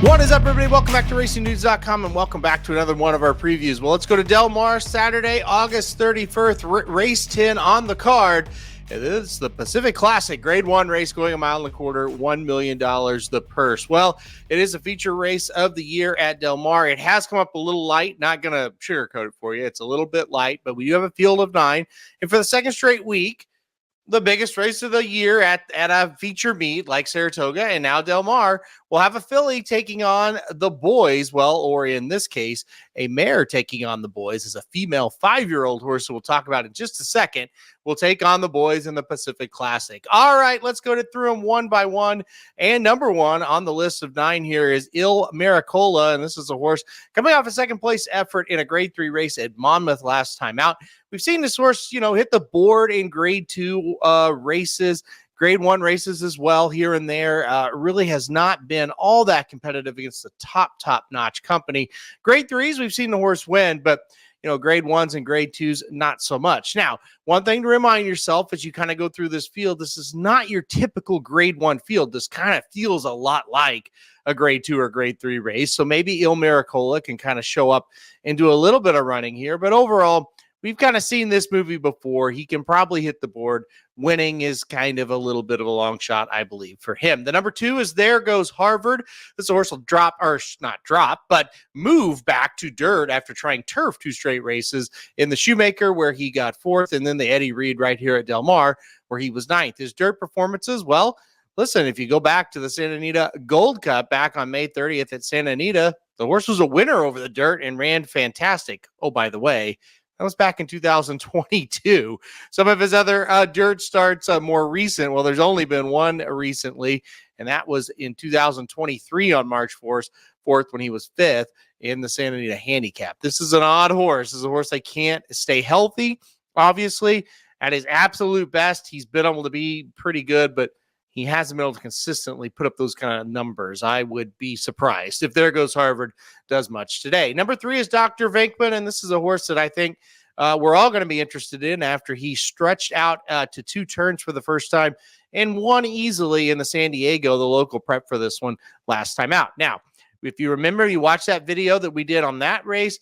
What is up, everybody? Welcome back to RacingNews.com and welcome back to another one of our previews. Well, let's go to Del Mar, Saturday, August 31st, race 10 on the card. It is the Pacific Classic, grade 1 race going a mile and a quarter, $1 million the purse. Well, it is a feature race of the year at Del Mar. It has come up a little light, not going to sugarcoat it for you. It's a little bit light, but we do have a field of 9. And for the second straight week, the biggest race of the year at a feature meet like Saratoga and now Del Mar will have a filly taking on the boys. Well, or in this case, a mare taking on the boys as a female 5-year-old horse who we'll talk about in just a second will take on the boys in the Pacific Classic. All right, let's go through them one by one. And number 1 on the list of 9 here is Il Maricola. And this is a horse coming off a second place effort in a grade 3 race at Monmouth last time out. We've seen this horse, hit the board in grade 2 races, grade 1 races as well here and there. Really has not been all that competitive against the top-notch company. Grade 3s, we've seen the horse win, but grade 1s and grade 2s, not so much. Now, one thing to remind yourself as you kind of go through this field, this is not your typical grade 1 field. This kind of feels a lot like a grade 2 or grade 3 race. So maybe Il Maricola can kind of show up and do a little bit of running here. But overall, we've kind of seen this movie before. He can probably hit the board. Winning is kind of a little bit of a long shot, I believe, for him. The number 2 is There Goes Harvard. This horse will but move back to dirt after trying turf 2 straight races in the Shoemaker, where he got 4th, and then the Eddie Reed right here at Del Mar, where he was 9th. His dirt performances, well, listen, if you go back to the Santa Anita Gold Cup back on May 30th at Santa Anita, the horse was a winner over the dirt and ran fantastic. Oh, by the way, that was back in 2022. Some of his other dirt starts more recent. Well, there's only been one recently, and that was in 2023 on March 4th when he was 5th in the Santa Anita Handicap. This is an odd horse. This is a horse that can't stay healthy, obviously. At his absolute best, he's been able to be pretty good, but he hasn't been able to consistently put up those kind of numbers. I would be surprised if There Goes Harvard does much today. Number 3 is Dr. Venkman, and this is a horse that I think we're all going to be interested in after he stretched out to 2 turns for the first time and won easily in the San Diego, the local prep for this one last time out. Now, if you remember, you watched that video that we did on that race,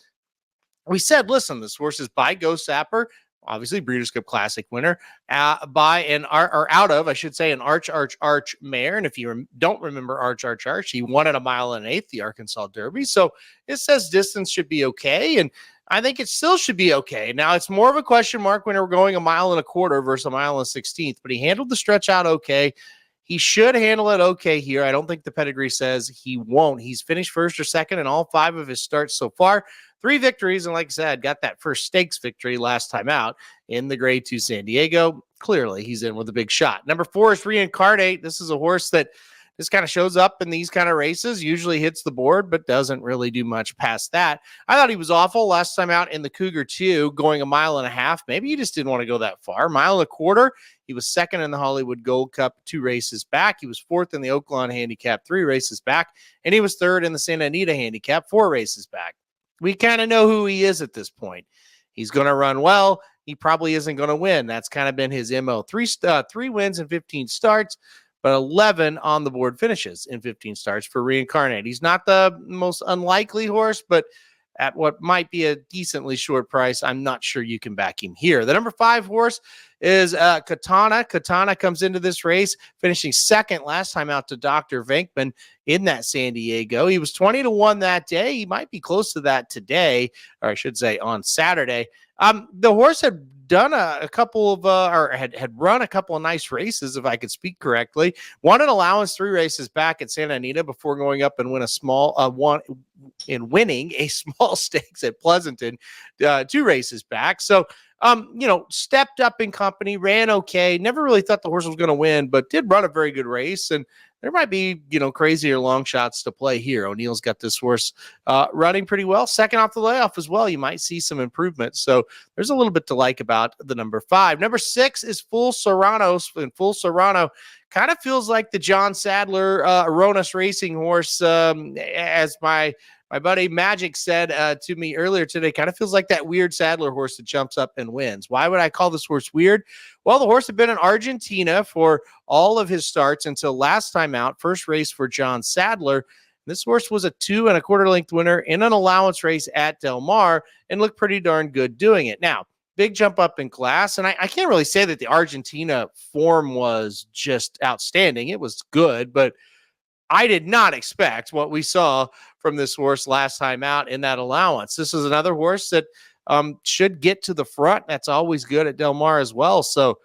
we said, listen, this horse is by Go Sapper, obviously Breeders' Cup Classic winner, by an Arch mare. And if you don't remember Arch, he won at a mile and an eighth, the Arkansas Derby. So it says distance should be okay. And I think it still should be okay. Now, it's more of a question mark when we're going a mile and a quarter versus a mile and 16th, but he handled the stretch out okay. He should handle it okay here. I don't think the pedigree says he won't. He's finished first or second in all 5 of his starts so far. 3 victories, and like I said, got that first stakes victory last time out in the grade 2 San Diego. Clearly, he's in with a big shot. Number 4 is Reincarnate. This is a horse that just kind of shows up in these kind of races, usually hits the board, but doesn't really do much past that. I thought he was awful last time out in the Cougar 2, going a mile and a half. Maybe he just didn't want to go that far. Mile and a quarter. He was 2nd in the Hollywood Gold Cup 2 races back. He was 4th in the Oaklawn Handicap 3 races back, and he was 3rd in the Santa Anita Handicap 4 races back. We kind of know who he is at this point. He's going to run well. He probably isn't going to win. That's kind of been his MO. 3 wins and 15 starts, but 11 on the board finishes in 15 starts for Reincarnate. He's not the most unlikely horse, but at what might be a decently short price, I'm not sure you can back him here. The number 5 horse is Katana. Katana comes into this race, finishing 2nd last time out to Dr. Venkman in that San Diego. He was 20-1 that day. He might be close to that today, or I should say on Saturday. The horse had done a couple of, or had run a couple of nice races, if I could speak correctly. Won an allowance 3 races back at Santa Anita before going up and winning a small stakes at Pleasanton 2 races back. So, stepped up in company, ran okay. Never really thought the horse was going to win, but did run a very good race. And there might be, crazier long shots to play here. O'Neill's got this horse running pretty well. 2nd off the layoff as well. You might see some improvement. So there's a little bit to like about the number 5. Number 6 is Full Serrano. And Full Serrano kind of feels like the John Sadler Aronis Racing horse, as my buddy Magic said to me earlier today. Kind of feels like that weird Sadler horse that jumps up and wins. Why would I call this horse weird? Well, the horse had been in Argentina for all of his starts until last time out. First race for John Sadler. This horse was a 2 1/4 length winner in an allowance race at Del Mar and looked pretty darn good doing it. Now, big jump up in class. And I can't really say that the Argentina form was just outstanding. It was good, but I did not expect what we saw from this horse last time out in that allowance. This is another horse that should get to the front. That's always good at Del Mar as well. So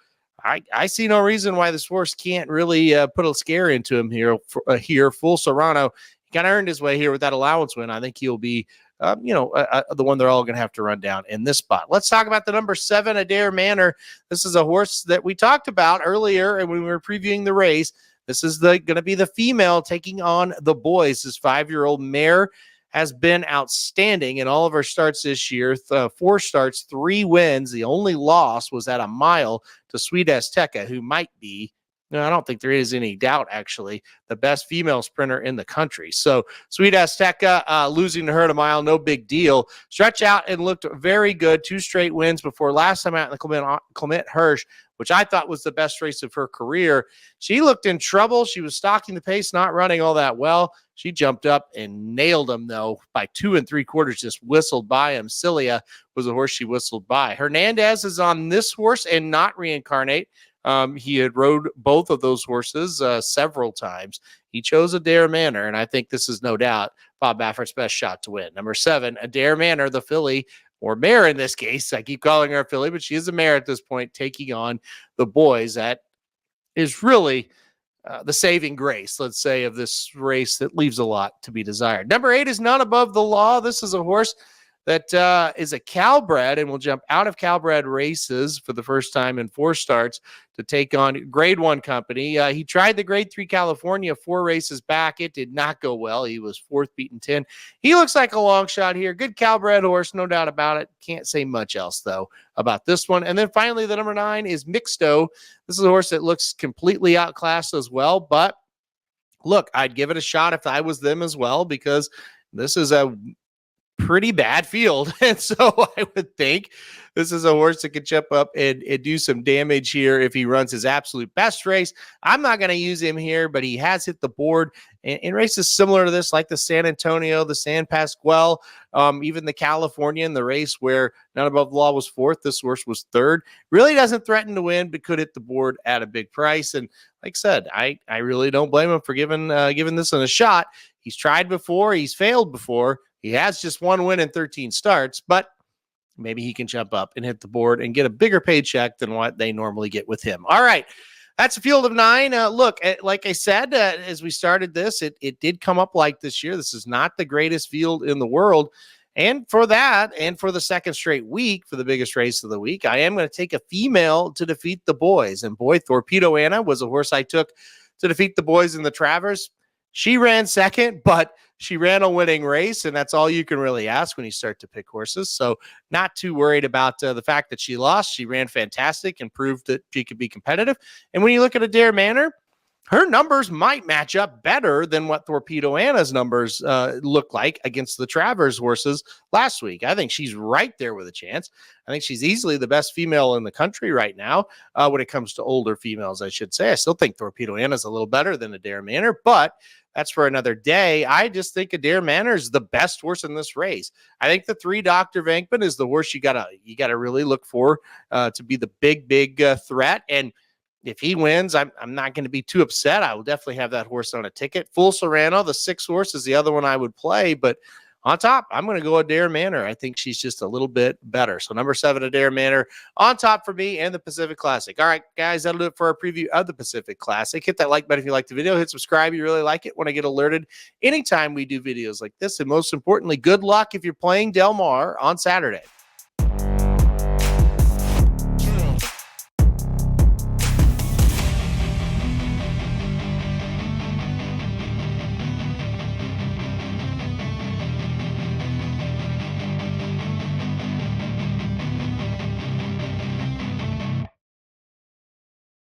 I see no reason why this horse can't really put a scare into him here. Full Serrano, he kind of earned his way here with that allowance win. I think he'll be the one they're all going to have to run down in this spot. Let's talk about the number 7, Adare Manor. This is a horse that we talked about earlier and when we were previewing the race. This is going to be the female taking on the boys. This 5-year-old mare has been outstanding in all of her starts this year. 4 starts, 3 wins. The only loss was at a mile to Sweet Azteca, who might be, I don't think there is any doubt, actually, the best female sprinter in the country. So Sweet Azteca losing to her at a mile, no big deal. Stretch out and looked very good. 2 straight wins before last time out in the Clement Hirsch, which I thought was the best race of her career. She looked in trouble. She was stalking the pace, not running all that well. She jumped up and nailed him, though, by 2 3/4, just whistled by him. Cilia was the horse she whistled by. Hernandez is on this horse and not Reincarnate. He had rode both of those horses several times. He chose Adare Manor, and I think this is no doubt Bob Baffert's best shot to win. Number 7, Adare Manor, the filly, or mare in this case. I keep calling her a filly, but she is a mare at this point, taking on the boys. That is really the saving grace, let's say, of this race that leaves a lot to be desired. Number 8 is None Above the Law. This is a horse that is a Calbred and will jump out of Calbred races for the first time in 4 starts to take on Grade 1 company. He tried the Grade 3 California 4 races back. It did not go well. He was 4th beaten 10. He looks like a long shot here. Good Calbred horse, no doubt about it. Can't say much else, though, about this one. And then finally, the number 9 is Mixto. This is a horse that looks completely outclassed as well. But look, I'd give it a shot if I was them as well, because this is a pretty bad field. And so I would think this is a horse that could jump up and do some damage here if he runs his absolute best race. I'm not going to use him here, but he has hit the board in races similar to this, like the San Antonio, the San Pasqual, even the Californian, the race where None Above the Law was 4th. This horse was 3rd. Really doesn't threaten to win, but could hit the board at a big price. And like I said, I really don't blame him for giving this one a shot. He's tried before. He's failed before. He has just 1 win in 13 starts, but maybe he can jump up and hit the board and get a bigger paycheck than what they normally get with him. All right. That's a field of 9. Look, like I said, as we started this, it did come up like this year. This is not the greatest field in the world. And for that, and for the second straight week, for the biggest race of the week, I am going to take a female to defeat the boys. And boy, Torpedo Anna was a horse I took to defeat the boys in the Travers. She ran second, but she ran a winning race, and that's all you can really ask when you start to pick horses. So not too worried about the fact that she lost. She ran fantastic and proved that she could be competitive. And when you look at Adare Manor, her numbers might match up better than what Torpedo Anna's numbers look like against the Travers horses last week. I think she's right there with a chance. I think she's easily the best female in the country right now when it comes to older females, I should say. I still think Torpedo Anna's a little better than Adare Manor, but that's for another day. I just think Adare Manor is the best horse in this race. I think the 3 Dr. Venkman is the horse you gotta really look for to be the big threat. And if he wins, I'm not going to be too upset. I will definitely have that horse on a ticket. Full Serrano, the 6 horse, is the other one I would play. But on top, I'm going to go Adare Manor. I think she's just a little bit better. So number 7, Adare Manor on top for me and the Pacific Classic. All right, guys, that'll do it for our preview of the Pacific Classic. Hit that like button if you like the video. Hit subscribe if you really like it. Want to get alerted anytime we do videos like this. And most importantly, good luck if you're playing Del Mar on Saturday.